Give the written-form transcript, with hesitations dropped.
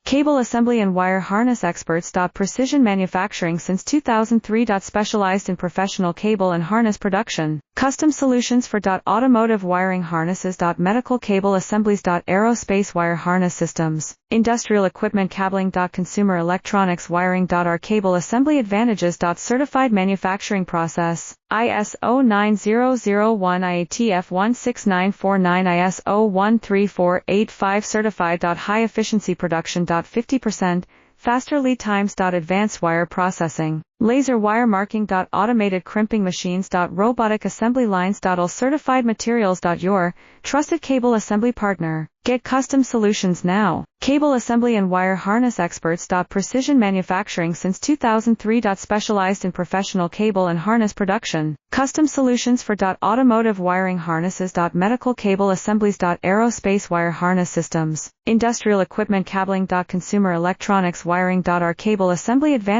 Cable assembly and wire harness experts. Precision manufacturing since 2003. Specialized in professional cable and harness production. Custom solutions for automotive wiring harnesses. Medical cable assemblies. Aerospace wire harness systems. Industrial equipment cabling. Consumer electronics wiring. Our cable assembly advantages. Certified manufacturing process. ISO 9001 IATF 16949 ISO 13485 certified. High efficiency production. 50%. Faster lead times. Advanced wire processing. Laser wire marking. Automated crimping machines. Robotic assembly lines. All certified materials. Your trusted cable assembly partner. Get custom solutions now. Cable assembly and wire harness experts. Precision manufacturing since 2003. Specialized in professional cable and harness production. Custom solutions for automotive wiring harnesses. Medical cable assemblies. Aerospace wire harness systems. Industrial equipment cabling. Consumer electronics wiring. Our cable assembly advantage.